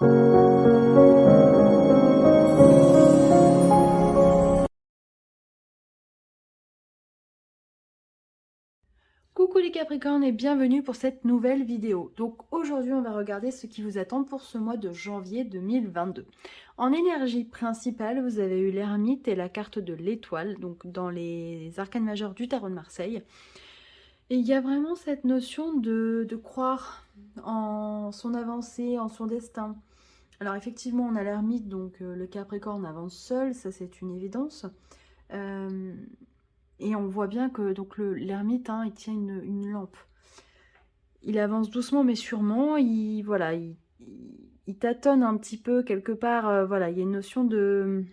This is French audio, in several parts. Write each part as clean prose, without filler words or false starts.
Coucou les Capricornes et bienvenue pour cette nouvelle vidéo. Donc aujourd'hui on va regarder ce qui vous attend pour ce mois de janvier 2022. En énergie principale, vous avez eu l'ermite et la carte de l'étoile, donc dans les arcanes majeures du tarot de Marseille. Et il y a vraiment cette notion de croire en son avancée, en son destin. Alors effectivement on a l'ermite, donc le Capricorne avance seul, ça c'est une évidence. Euh, et on voit bien que donc l'ermite, il tient une lampe. Il avance doucement mais sûrement. Il tâtonne un petit peu quelque part. Voilà, il y a une notion de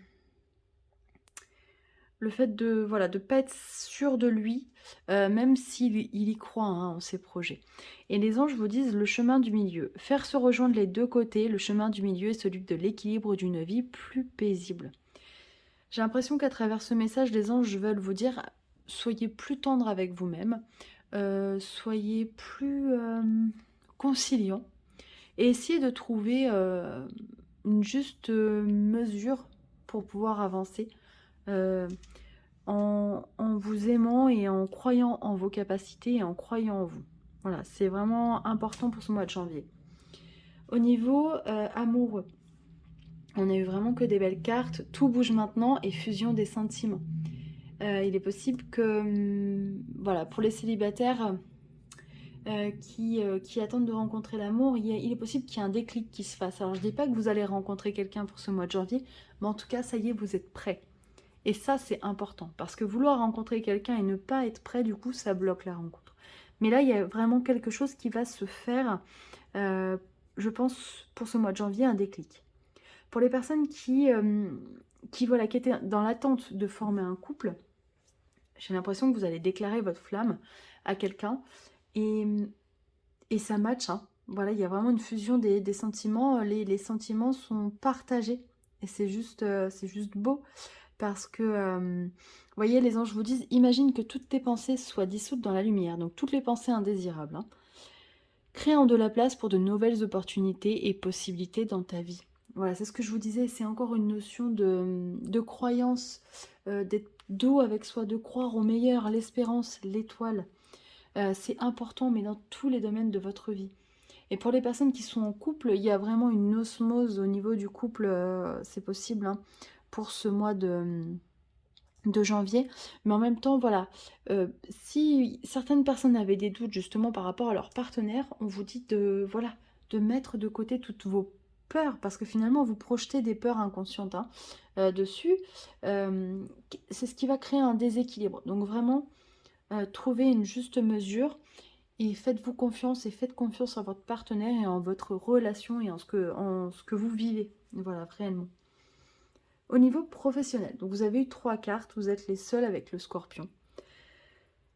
le fait de de pas être sûr de lui, même s'il y croit en ses projets. Et les anges vous disent le chemin du milieu. Faire se rejoindre les deux côtés. Le chemin du milieu est celui de l'équilibre d'une vie plus paisible. J'ai l'impression qu'à travers ce message, les anges veulent vous dire soyez plus tendre avec vous-même, soyez plus conciliant et essayez de trouver une juste mesure pour pouvoir avancer euh, en vous aimant et en croyant en vos capacités et en croyant en vous. Voilà, c'est vraiment important pour ce mois de janvier. Au niveau amoureux, on a eu vraiment que des belles cartes. Tout bouge maintenant et fusion des sentiments. Il est possible que, voilà, pour les célibataires qui attendent de rencontrer l'amour, il est possible qu'il y ait un déclic qui se fasse. Alors, je ne dis pas que vous allez rencontrer quelqu'un pour ce mois de janvier, mais en tout cas, ça y est, vous êtes prêts. Et ça, c'est important, parce que vouloir rencontrer quelqu'un et ne pas être prêt, du coup, ça bloque la rencontre. Mais là, il y a vraiment quelque chose qui va se faire, je pense, pour ce mois de janvier, un déclic. Pour les personnes voilà, qui étaient dans l'attente de former un couple, j'ai l'impression que vous allez déclarer votre flamme à quelqu'un et, et ça match. Voilà, il y a vraiment une fusion des sentiments. Les sentiments sont partagés et c'est juste beau parce que, vous voyez, les anges vous disent imagine que toutes tes pensées soient dissoutes dans la lumière, donc toutes les pensées indésirables. Créant de la place pour de nouvelles opportunités et possibilités dans ta vie. Voilà, c'est ce que je vous disais, c'est encore une notion de croyance, d'être doux avec soi, de croire au meilleur, l'espérance, l'étoile. C'est important, mais dans tous les domaines de votre vie. Et pour les personnes qui sont en couple, il y a vraiment une osmose au niveau du couple, c'est possible, pour ce mois de janvier. Mais en même temps, voilà, si certaines personnes avaient des doutes justement par rapport à leur partenaire, on vous dit voilà, de mettre de côté toutes vos peurs, parce que finalement, vous projetez des peurs inconscientes dessus. C'est ce qui va créer un déséquilibre. Donc vraiment, trouvez une juste mesure et faites-vous confiance et faites confiance à votre partenaire et en votre relation et en ce que vous vivez, voilà, réellement. Au niveau professionnel, donc vous avez eu 3 cartes, vous êtes les seuls avec le scorpion.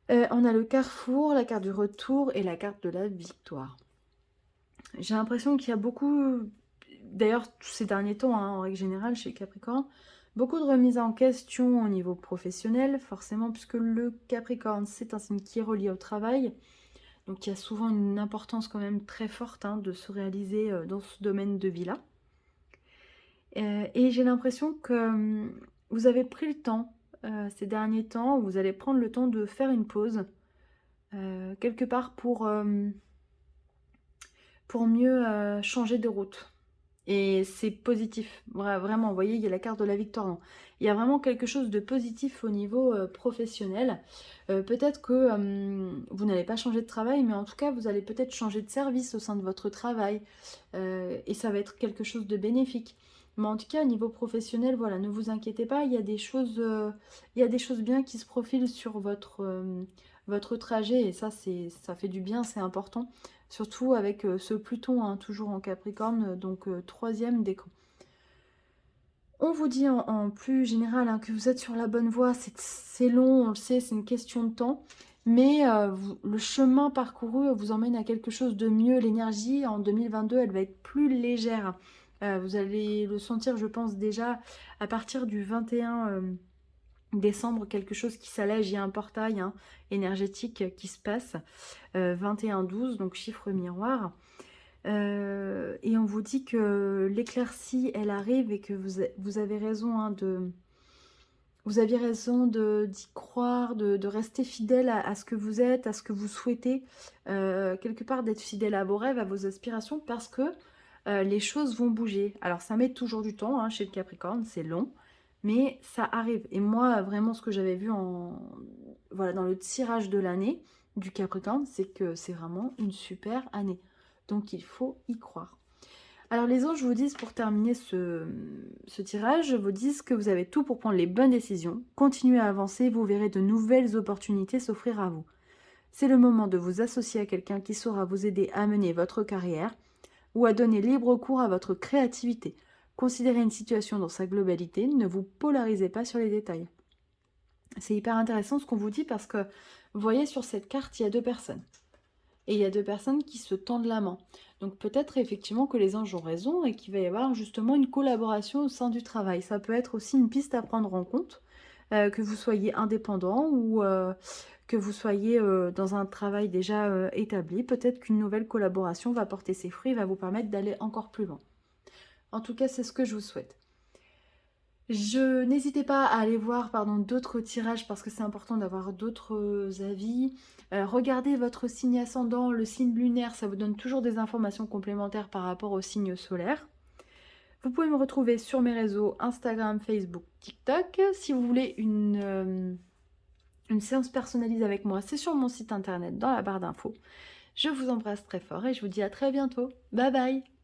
On a le carrefour, la carte du retour et la carte de la victoire. J'ai l'impression qu'il y a beaucoup, d'ailleurs ces derniers temps, en règle générale chez Capricorne, beaucoup de remises en question au niveau professionnel, forcément puisque le Capricorne c'est un signe qui est relié au travail. Donc il y a souvent une importance quand même très forte de se réaliser dans ce domaine de vie-là. Et j'ai l'impression que vous avez pris le temps ces derniers temps, où vous allez prendre le temps de faire une pause, quelque part pour mieux changer de route. Et c'est positif, vraiment, vous voyez, il y a la carte de la victoire. Non. Il y a vraiment quelque chose de positif au niveau professionnel. Peut-être que vous n'allez pas changer de travail, mais en tout cas, vous allez peut-être changer de service au sein de votre travail. Et ça va être quelque chose de bénéfique. Mais en tout cas, au niveau professionnel, voilà, ne vous inquiétez pas, il y a des choses bien qui se profilent sur votre trajet. Et ça fait du bien, c'est important. Surtout avec ce Pluton, toujours en Capricorne, donc troisième décan. On vous dit en plus général que vous êtes sur la bonne voie, c'est long, on le sait, c'est une question de temps. Mais le chemin parcouru vous emmène à quelque chose de mieux. L'énergie en 2022, elle va être plus légère. Vous allez le sentir, je pense, déjà à partir du 21 décembre, quelque chose qui s'allège. Il y a un portail énergétique qui se passe. 21-12, donc chiffre miroir. Et on vous dit que l'éclaircie, elle arrive et que vous avez raison hein, vous aviez raison d'y croire, de rester fidèle à ce que vous êtes, à ce que vous souhaitez, quelque part d'être fidèle à vos rêves, à vos aspirations, parce que les choses vont bouger. Alors ça met toujours du temps hein, chez le Capricorne, c'est long, mais ça arrive. Et moi, vraiment, ce que j'avais vu voilà, dans le tirage de l'année du Capricorne, c'est que c'est vraiment une super année. Donc il faut y croire. Alors les anges vous disent pour terminer ce tirage, vous disent que vous avez tout pour prendre les bonnes décisions. Continuez à avancer, vous verrez de nouvelles opportunités s'offrir à vous. C'est le moment de vous associer à quelqu'un qui saura vous aider à mener votre carrière ou à donner libre cours à votre créativité. Considérez une situation dans sa globalité, ne vous polarisez pas sur les détails. C'est hyper intéressant ce qu'on vous dit parce que vous voyez sur cette carte, il y a deux personnes. Et il y a deux personnes qui se tendent la main. Donc peut-être effectivement que les anges ont raison et qu'il va y avoir justement une collaboration au sein du travail. Ça peut être aussi une piste à prendre en compte, que vous soyez indépendant ou que vous soyez dans un travail déjà établi. Peut-être qu'une nouvelle collaboration va porter ses fruits et va vous permettre d'aller encore plus loin. En tout cas, c'est ce que je vous souhaite. N'hésitez pas à aller voir d'autres tirages parce que c'est important d'avoir d'autres avis. Regardez votre signe ascendant, le signe lunaire, ça vous donne toujours des informations complémentaires par rapport au signe solaire. Vous pouvez me retrouver sur mes réseaux Instagram, Facebook, TikTok. Si vous voulez une séance personnalisée avec moi, c'est sur mon site internet dans la barre d'infos. Je vous embrasse très fort et je vous dis à très bientôt. Bye bye!